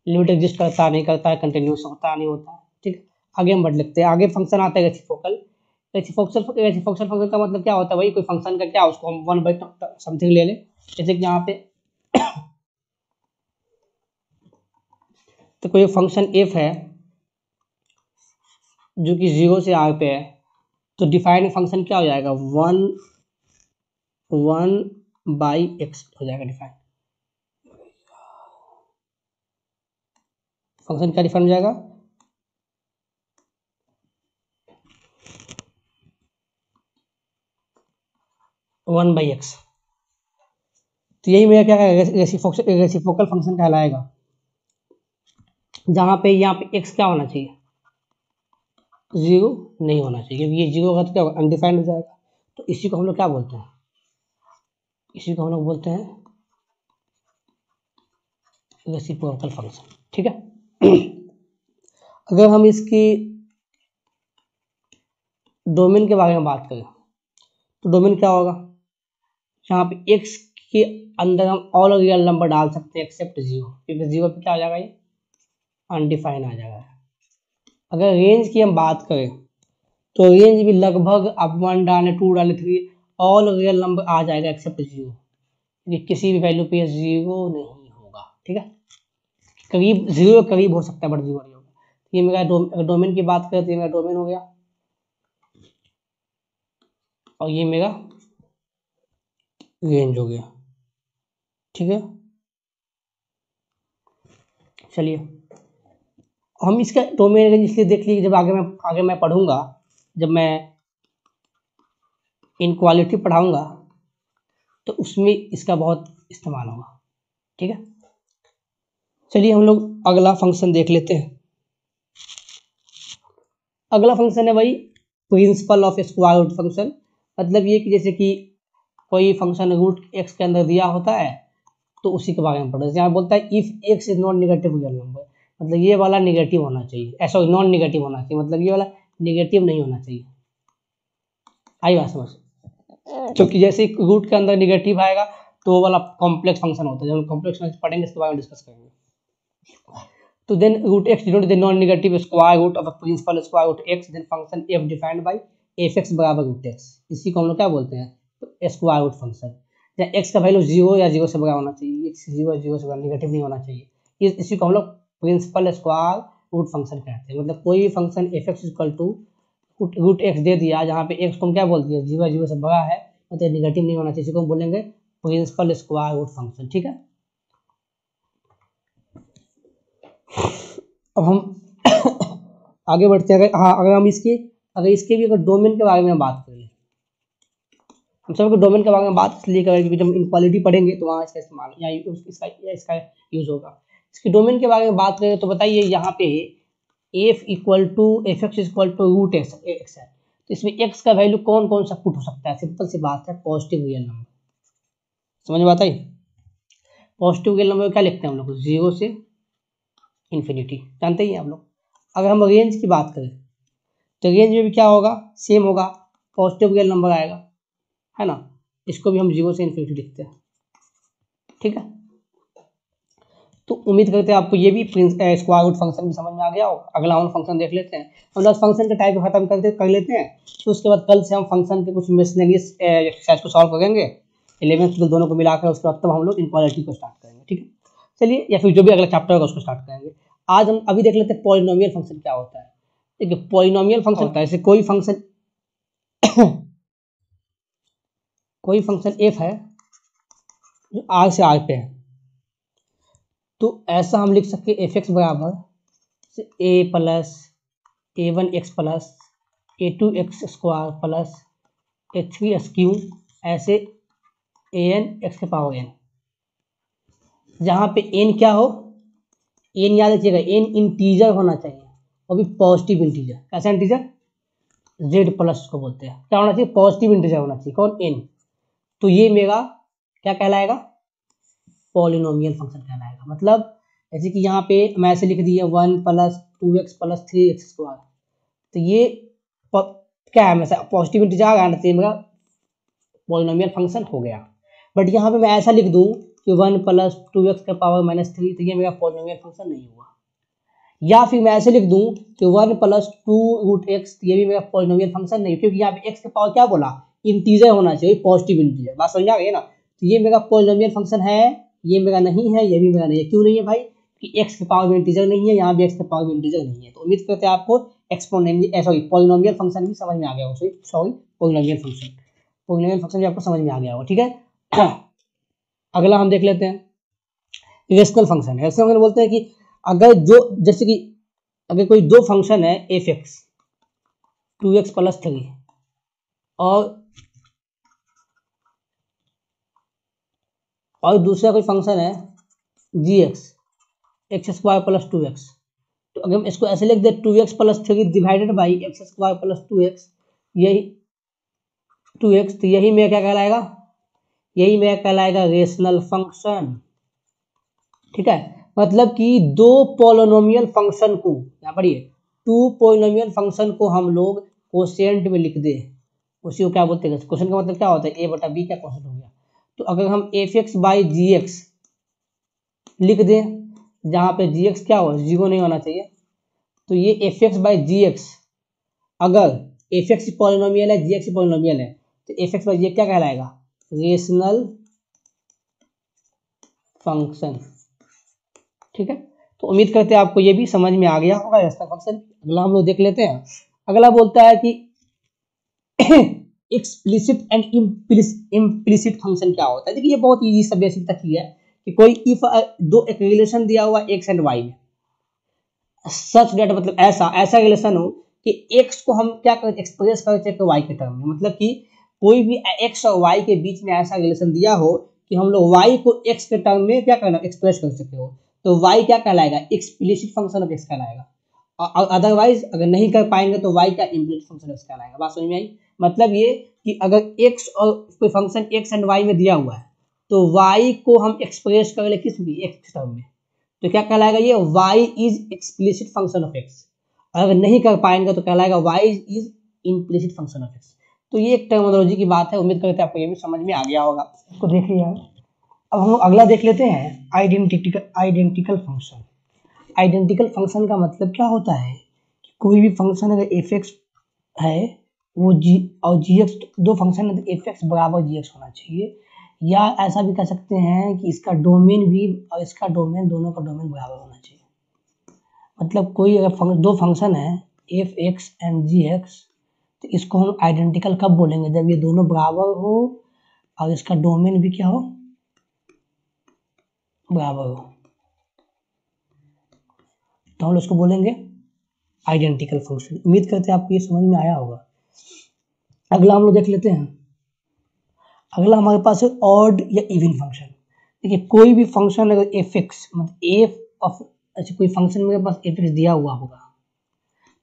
लिमिट एग्जिस्ट करता नहीं करता है, कंटिन्यूस होता नहीं होता, ठीक है। आगे हम बढ़ लेते हैं, आगे फंक्शन आता है रेसिप्रोकल। रेसिप्रोकल फंक्शन का मतलब क्या होता है भाई, कोई फंक्शन का क्या, उसको हम 1 बाई समथिंग ले लें, जैसे कि यहाँ पे तो कोई फंक्शन एफ है जो कि 0 से r पे है, तो डिफाइंड फंक्शन क्या हो जाएगा, 1 बाई एक्स हो जाएगा डिफाइंड। फंक्शन क्या डिफाइंड हो जाएगा, 1 बाई एक्स। तो यही मेरा क्या है, रेसिप्रोकल फंक्शन कहलाएगा, जहाँ पे यहाँ पे x क्या होना चाहिए, 0 नहीं होना चाहिए, क्योंकि ये 0 होगा तो क्या होगा, अनडिफाइंड हो जाएगा। तो इसी को हम लोग क्या बोलते हैं, इसी को हम लोग बोलते हैं रेसिप्रोकल फंक्शन, ठीक है। अगर हम इसकी डोमेन के बारे में बात करें तो डोमेन क्या होगा, यहाँ पे x के अंदर हम ऑल रियल नंबर डाल सकते हैं एक्सेप्ट 0, क्योंकि 0 पे क्या आ जाएगा, ये अनडिफाइंड आ जाएगा। अगर रेंज की हम बात करें तो रेंज भी लगभग आप 1 डाले 2 डाले 3 ऑल रियल नंबर आ जाएगा एक्सेप्ट 0, क्योंकि किसी भी वैल्यू पे 0 नहीं होगा, ठीक है। करीब 0 करीब हो सकता है बट 0 नहीं होगा। ये मेरा डोमेन की बात करें तो ये मेरा डोमेन हो गया, और ये मेरा रेंज हो गया, ठीक है। चलिए हम इसका डोमेन रेंज इसलिए देख लीजिए, जब आगे मैं पढ़ूंगा, जब मैं इनक्वालिटी पढ़ाऊंगा तो उसमें इसका बहुत इस्तेमाल होगा, ठीक है। चलिए हम लोग अगला फंक्शन देख लेते हैं। अगला फंक्शन है भाई principal of square root function. मतलब ये कि जैसे कि कोई फंक्शन रूट एक्स के अंदर दिया होता है तो उसी के बारे में पढ़ो। यहाँ बोलता है if x is not negative real number, मतलब ये वाला नेगेटिव होना चाहिए, ऐसा नॉन नेगेटिव होना चाहिए, मतलब ये वाला नेगेटिव नहीं होना चाहिए। आई बात समझ, क्योंकि जैसे रूट के अंदर नेगेटिव आएगा तो वो वाला कॉम्प्लेक्स फंक्शन होता है, जब हम कॉम्प्लेक्स फंक्शन पढ़ेंगे इसके बारे में डिस्कस करेंगे। तो then root x denote the non negative square root of principal square root x, then function f defined by f x बराबर रूट एक्स। इसी को हम लोग क्या बोलते हैं, तो स्क्वायर रूट फंक्शन। जहाँ एक्स का वैल्यू 0 या 0 से बड़ा होना चाहिए, एक्स 0 या 0 से बड़ा, नेगेटिव नहीं होना चाहिए। इसी को हम लोग प्रिंसिपल स्क्वायर रूट फंक्शन कहते हैं। मतलब कोई भी function f x equal to root x दे दिया, जहाँ पे एक्स को हम क्या बोल दिया, 0 या 0 से बड़ा है, मतलब नेगेटिव नहीं होना चाहिए, इसी को हम बोलेंगे प्रिंसिपल स्क्वायर रूट फंक्शन। ठीक है, अब हम आगे बढ़ते हैं। अगर हम इसके भी अगर डोमेन के बारे में बात करें, हम सबको डोमेन के बारे में बात इसलिए करें क्योंकि जब इनक्वालिटी पढ़ेंगे तो वहाँ इसका इस्तेमाल या इसका यूज होगा। इसके डोमेन के बारे में बात करें तो बताइए, यहाँ पे f x equal to root x है, तो इसमें एक्स का वैल्यू कौन कौन सा पुट हो सकता है? सिंपल सी बात है, पॉजिटिव रियल नंबर। समझ में आता है? पॉजिटिव रियल नंबर क्या लिखते हैं हम लोग, 0 से इन्फिनिटी, जानते ही हैं आप लोग। अगर हम रेंज की बात करें तो रेंज में भी क्या होगा, सेम होगा, पॉजिटिव रियल नंबर आएगा, है ना। इसको भी हम 0 से इन्फिनिटी लिखते हैं। ठीक है, तो उम्मीद करते हैं आपको ये भी स्क्वायर रूट फंक्शन भी समझ में आ गया होगा। अगला हम फंक्शन देख लेते हैं। हम 10 फंक्शन के टाइप खत्म कर लेते हैं, तो उसके बाद कल से हम फंक्शन के कुछ मिसलेनियस एक्सरसाइज को सॉल्व करेंगे, 11th ट्वेल्थ दोनों को मिलाकर। उसके बाद तब हम लोग इनक्वालिटी को स्टार्ट करेंगे। ठीक है, चलिए, या फिर जो भी अगला चैप्टर होगा उसको स्टार्ट करेंगे। आज हम अभी देख लेते हैं पॉलिनोमियल फंक्शन क्या होता है। देखिए, पॉलिनोमियल फंक्शन होता है, जैसे कोई फंक्शन एफ है जो आर से आर पे है, तो ऐसा हम लिख सकते हैं एफ एक्स बराबर a plus A1 x plus A2 x square plus A3 x cube, ऐसे AN एक्स के पावर n, जहाँ पे n क्या हो, n याद रखिएगा, n इंटीजर होना चाहिए, और भी पॉजिटिव इंटीजर। कैसा इंटीजर, z प्लस को बोलते हैं। क्या होना चाहिए, पॉजिटिव इंटीजर होना चाहिए, कौन, n। तो ये मेरा क्या कहलाएगा, पॉलिनोमियल फंक्शन कहलाएगा। मतलब जैसे कि यहाँ पे मैं ऐसे लिख दिया 1 plus 2x plus 3x square, तो ये क्या है, मैं पॉजिटिव इंटीजर आ गया ना, तो ये मेरा पॉलिनोमियल फंक्शन हो गया। बट यहाँ पे मैं ऐसा लिख दूँ कि 1 प्लस 2x के पावर -3, तो ये मेरा पॉलिनोमियल फंक्शन नहीं हुआ। या फिर मैं ऐसे लिख दूँ कि 1 प्लस 2 रूट एक्स, ये भी मेरा पॉलिनोमियल फंक्शन नहीं, क्योंकि यहाँ पे x के पावर क्या बोला, इंटीजर होना चाहिए, पॉजिटिव इंटीजर। बात समझ आ गई ना। तो ये मेरा पॉलिनोमियल फंक्शन है, ये मेरा नहीं है, ये भी मेरा नहीं है। क्यों नहीं है भाई, कि x के पावर में इंटीजर नहीं है, यहाँ भी x के पावर में इंटीजर नहीं है। तो उम्मीद करते हैं आपको पॉलिनोमियल फंक्शन भी समझ में आ गया होगा। पॉलिनोमियल फंक्शन भी आपको समझ में आ गया होगा। ठीक है, अगला हम देख लेते हैं रेशनल फंक्शन। रेशनल फंक्शन बोलते हैं कि अगर जैसे कि अगर कोई दो फंक्शन है एफ एक्स 2x प्लस 3 और दूसरा कोई फंक्शन है g x square plus 2x, तो अगर हम इसको ऐसे लिख दे 2x plus 3 divided by x square plus 2x, यही 2x, तो यही मेरा क्या कहलाएगा, यही मेरा कहलाएगा रेशनल फंक्शन। ठीक है, मतलब कि दो पॉलिनोमियल फंक्शन को, यहाँ पढ़िए, 2 पॉलिनोमियल फंक्शन को हम लोग कोशेंट में लिख दे, उसी को क्या बोलते हैं, क्वेश्चन का मतलब क्या होता है, a बटा b क्या क्वेश्चन हो गया। तो अगर हम f x by g x लिख दें, जहाँ पे जी एक्स क्या हो, 0 नहीं होना चाहिए, तो ये f x by g x, अगर एफ एक्स पॉलिनोमियल है, जी एक्स पॉलिनोमियल है, तो एफ एक्स बाई जी क्या कहलाएगा, रेशनल फंक्शन। ठीक है, तो उम्मीद करते हैं आपको ये भी समझ में आ गया होगा रेशनल फंक्शन। अगला हम लोग देख लेते हैं। अगला बोलता है कि एक्सप्लिसिट एंड इम्प्लिसिट फंक्शन क्या होता है। देखिए, ये बहुत इजी सा बेसिक तक ही है कि कोई इफ एक रिलेशन दिया हुआ एक्स एंड वाई में, सच डेट मतलब ऐसा रिलेशन हो कि एक्स को हम क्या कर एक्सप्रेस कर सकते वाई के टर्म में। मतलब कि कोई भी एक्स और वाई के बीच में ऐसा रिलेशन दिया हो कि हम लोग वाई को एक्स के टर्म में क्या करना, एक्सप्रेस कर सकते हो, तो वाई क्या कहलाएगा, एक्सप्लिसिट फंक्शन ऑफ एक्स कहलाएगा। और अदरवाइज अगर नहीं कर पाएंगे तो वाई का इम्प्लिसिट फंक्शन ऑफ एक्स कहलाएगा। बात समझ में आई। मतलब ये कि अगर एक्स और कोई फंक्शन एक्स एंड वाई में दिया हुआ है, तो वाई को हम एक्सप्रेस कर ले किस भी एक्स टर्म में, तो क्या कहलाएगा, ये y is explicit function of x. अगर नहीं कर पाएंगे तो कहलाएगा y is implicit function of x. तो ये एक टर्मिनोलॉजी की बात है, उम्मीद करते हैं आपको ये भी समझ में आ गया होगा। इसको देखिए यार, अब हम अगला देख लेते हैं आइडेंटिकल फंक्शन। आइडेंटिकल फंक्शन का मतलब क्या होता है कि कोई भी फंक्शन अगर एफ एक्स है वो जी और जी एक्स, दो फंक्शन है तो एफ एक्स बराबर जी एक्स होना चाहिए, या ऐसा भी कह सकते हैं कि इसका डोमेन भी और इसका डोमेन, दोनों का डोमेन बराबर होना चाहिए। मतलब कोई अगर दो फंक्शन है f x and g x, तो इसको हम आइडेंटिकल कब बोलेंगे, जब ये दोनों बराबर हो और इसका डोमेन भी क्या हो, बराबर हो, तो हम लोग इसको बोलेंगे आइडेंटिकल फंक्शन। उम्मीद करते हैं आपको ये समझ में आया होगा। अगला हम लोग देख लेते हैं। अगला हमारे पास है ऑड या इवन फंक्शन। देखिए कोई भी फंक्शन अगर एफ एक्स मतलब एफ ऑफ, अच्छा कोई फंक्शन मेरे पास एफ एक्स दिया हुआ होगा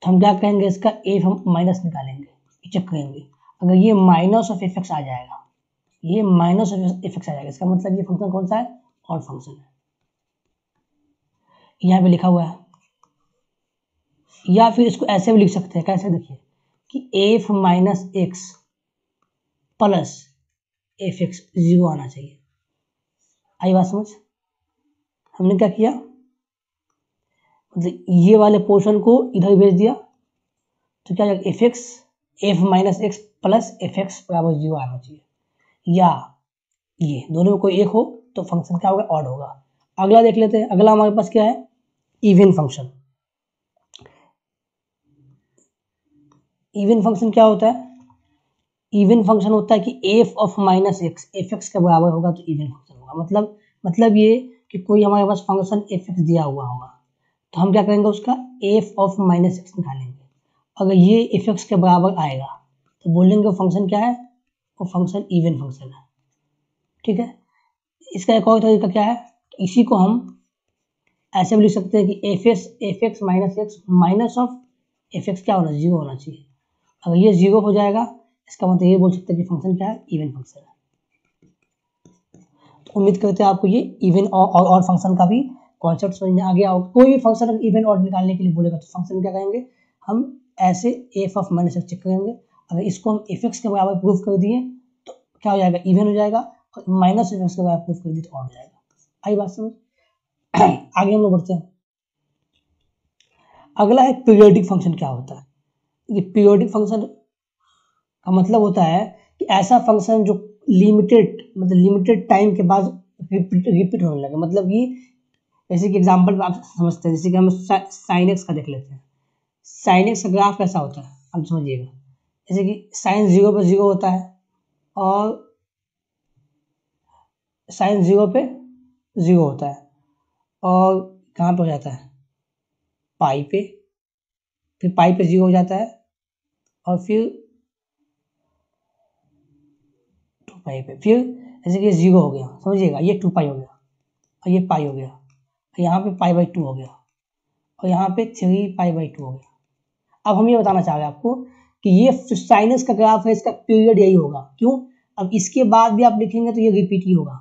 तो हम क्या कहेंगे, इसका एफ हम माइनस निकालेंगे, चेक करेंगे। अगर ये माइनस ऑफ एफ एक्स आ जाएगा, ये माइनस ऑफ एफ एक्स आ जाएगा, इसका मतलब ये फंक्शन कौन सा है, ऑड फंक्शन है। यहाँ पे लिखा हुआ है। या फिर इसको ऐसे भी लिख सकते हैं, कैसे देखिए कि F minus x plus F x zero आना चाहिए। आई बात समझ? हमने क्या किया, मतलब ये वाले पोर्शन को इधर भेज दिया तो क्या F x, F minus x plus F x बराबर जीरो आना चाहिए, या ये दोनों में कोई एक हो तो फंक्शन क्या होगा, ऑड होगा। अगला देख लेते हैं। अगला हमारे पास क्या है, इवन फंक्शन। इवन फंक्शन क्या होता है, इवन फंक्शन होता है कि F of minus x F x के बराबर होगा तो इवन फंक्शन होगा। मतलब ये कि कोई हमारे पास फंक्शन एफ एक्स दिया हुआ होगा तो हम क्या करेंगे, उसका एफ ऑफ माइनस एक्स निकालेंगे। अगर ये एफ एक्स के बराबर आएगा तो बोलेंगे वो फंक्शन क्या है, वो फंक्शन इवन फंक्शन है। ठीक है। इसका एक और तरीका क्या है, इसी को हम ऐसे भी लिख सकते हैं कि F x minus of F x क्या होना, जीरो होना चाहिए। अगर ये जीरो हो जाएगा इसका मतलब ये बोल सकते हैं कि फंक्शन क्या है, इवन फंक्शन है। तो उम्मीद करते हैं आपको ये इवन और फंक्शन का भी कॉन्सेप्ट समझ में आ गया होगा। कोई भी फंक्शन अगर इवन ऑड निकालने के लिए बोलेगा तो फंक्शन क्या करेंगे, हम ऐसे f of minus x check करेंगे। अगर इसको हम एफ एक्स के बराबर प्रूफ कर दिए तो क्या हो जाएगा, इवन हो जाएगा, और माइनस एफ एक्स के बराबर प्रूफ कर दिए तो ऑड हो जाएगा। आई बात समझ? आगे हम लोग बढ़ते हैं। अगला है पीरियोडिक फंक्शन। क्या होता है, ये पीरियोडिक फंक्शन का मतलब होता है कि ऐसा फंक्शन जो लिमिटेड टाइम के बाद रिपीट होने लगे। मतलब कि जैसे कि एग्जांपल आप समझते हैं, जैसे कि हम साइन एक्स का देख लेते हैं। साइन एक्स का ग्राफ कैसा होता है आप समझिएगा, जैसे कि साइन 0 पे 0 होता है और साइन 0 पे 0 होता है, और कहाँ पे हो जाता है, पाई पे, फिर पाई पे 0 हो जाता है और फिर 2 पाई पे, फिर जैसे कि 0 हो गया समझिएगा, ये 2 पाई हो गया और ये पाई हो गया, यहाँ पे पाई बाई 2 हो गया और यहाँ पे 3 पाई बाई 2 हो गया। अब हम ये बताना चाह रहे हैं आपको कि ये जो साइनस का ग्राफ है इसका पीरियड यही होगा। क्यों, अब इसके बाद भी आप लिखेंगे तो ये रिपीट ही होगा,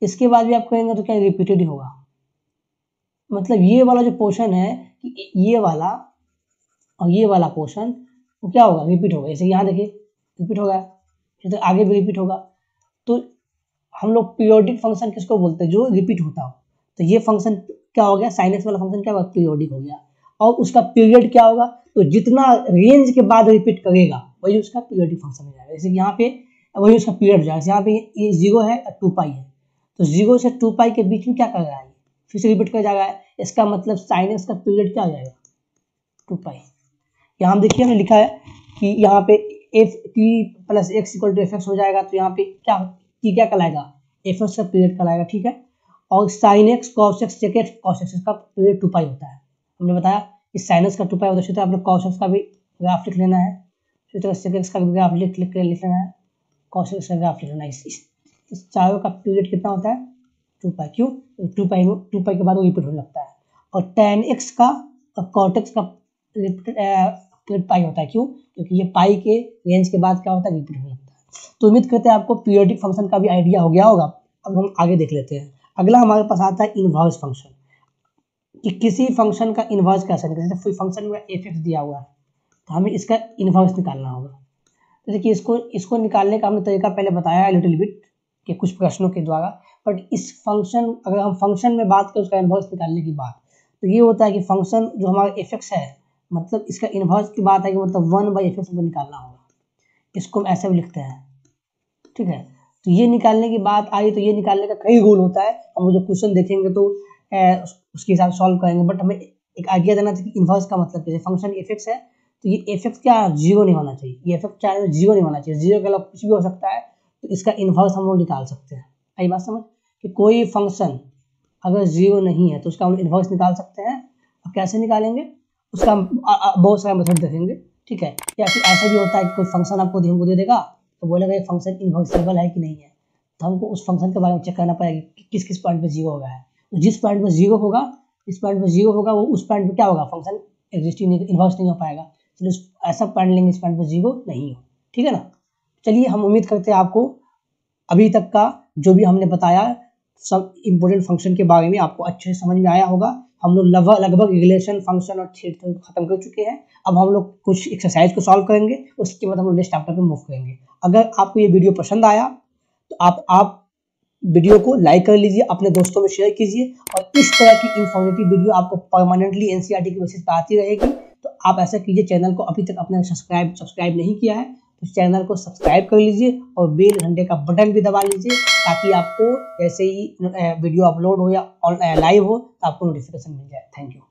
इसके बाद भी आप कहेंगे तो क्या रिपीटेड ही होगा। मतलब ये वाला जो पोर्शन है, ये वाला और ये वाला पोर्शन वो क्या होगा, रिपीट होगा। जैसे यहाँ देखिए रिपीट होगा, तो आगे भी रिपीट होगा। तो हम लोग पीरियोडिक फंक्शन किसको बोलते हैं, जो रिपीट होता हो। तो ये फंक्शन क्या हो गया, साइन एक्स वाला फंक्शन क्या होगा, पीरियोडिक हो गया। और उसका पीरियड क्या होगा, तो जितना रेंज के बाद रिपीट करेगा वही उसका पीरियोडिक फंक्शन हो जाएगा। जैसे यहाँ पे वही उसका पीरियड हो जाएगा। यहाँ पे ये 0 है और 2 पाई है, तो 0 से 2 पाई के बीच में क्या कर रहा है, फिर से रिपीट कर जाएगा। इसका मतलब साइन एक्स का पीरियड क्या हो जाएगा, 2 पाई। यहाँ हम देखिए हमने लिखा है कि यहाँ पे f t plus x equal to f x हो जाएगा, तो यहाँ पे क्या टी क्या कहलाएगा, एफ एक्स का पीरियड कहलाएगा। ठीक है। और sine x cos x sec x cos x का पीरियड 2 पाई होता है। हमने बताया कि साइन एक्स का 2 पाई होता है, तो आपने कॉस एक्स का भी ग्राफ लिख लेना है, इसी तरह सेक एक्स का भी ग्राफ लिख लेना है, कॉस एक्स का ग्राफ लिख लेना है। इस चारों का पीरियड कितना होता है, 2 पाई। क्यों, 2 पाई के बाद वो रिपीट होने लगता है। और tan एक्स का और कॉट एक्स का रिपीट पाई होता है। क्यों, क्योंकि ये पाई के रेंज के बाद क्या होता है, रिपीट होने लगता है। तो उम्मीद करते हैं आपको पीरियोडिक फंक्शन का भी आइडिया हो गया होगा। अब हम आगे देख लेते हैं। अगला हमारे पास आता है इनवर्स फंक्शन, कि किसी फंक्शन का इनवर्स कैसे निकालें। जैसे फंक्शन में एफ एक्स दिया हुआ है तो हमें इसका इनवर्स निकालना होगा। तो देखिए इसको निकालने का हमने तरीका पहले बताया है लिटिल बिट के कुछ प्रश्नों के द्वारा, बट इस फंक्शन, अगर हम फंक्शन में बात करें उसका इन्वर्स निकालने की बात, तो ये होता है कि फंक्शन जो हमारा एफ एक्स है, मतलब इसका इन्वर्स की बात है कि मतलब 1/f(x) हमको निकालना होगा। इसको हम ऐसे भी लिखते हैं, ठीक है। तो ये निकालने की बात आई तो ये निकालने का कई रूल होता है, हम जो क्वेश्चन देखेंगे तो उसके हिसाब से सॉल्व करेंगे। बट हमें एक आइडिया देना था कि इन्वर्स का मतलब जैसे फंक्शन एफ एक्स है तो ये एफ एक्स क्या जीरो नहीं होना चाहिए, ये एफ एक्स क्या है जीरो नहीं होना चाहिए, जीरो के अलावा कुछ भी हो सकता है, तो इसका इन्वर्स हम लोग निकाल सकते हैं। आई बात समझ कि कोई फंक्शन अगर जीरो नहीं है तो उसका हम इन्वर्स निकाल सकते हैं। अब कैसे निकालेंगे उसका बहुत सारे मेथड देखेंगे, ठीक है। या फिर ऐसा भी होता है कि कोई फंक्शन आपको हमको दे देगा तो बोलेगा ये फंक्शन इन्वर्सिबल है कि नहीं है, तो हमको उस फंक्शन के बारे में चेक करना पड़ेगा कि किस किस पॉइंट पे जीरो हो गया है। तो जिस पॉइंट पे जीरो होगा, इस पॉइंट पे जीरो होगा, वो उस पॉइंट पे क्या होगा, फंक्शन एग्जिस्टिंग नहीं, इन्वर्स नहीं हो पाएगा। चलिए ऐसा पॉइंट लेंगे इस पॉइंट पे जीरो नहीं हो, ठीक है ना। चलिए हम उम्मीद करते हैं आपको अभी तक का जो भी हमने बताया सब इम्पोर्टेंट फंक्शन के बारे में आपको अच्छे से समझ में आया होगा। हम लोग लगभग रिलेशन, फंक्शन और थ्योरम खत्म कर चुके हैं। अब हम लोग कुछ एक्सरसाइज को सॉल्व करेंगे, उसके बाद हम लोग नेक्स्ट चैप्टर पे मूव करेंगे। अगर आपको ये वीडियो पसंद आया तो आप वीडियो को लाइक कर लीजिए, अपने दोस्तों में शेयर कीजिए, और इस तरह की इन्फॉर्मेटिव वीडियो आपको परमानेंटली एनसीईआरटी की बेसिस पर आती रहेगी। तो आप ऐसा कीजिए, चैनल को अभी तक अपने सब्सक्राइब नहीं किया है तो चैनल को सब्सक्राइब कर लीजिए और बेल घंटे का बटन भी दबा लीजिए, ताकि आपको जैसे ही वीडियो अपलोड हो या लाइव हो तो आपको नोटिफिकेशन मिल जाए। Thank you.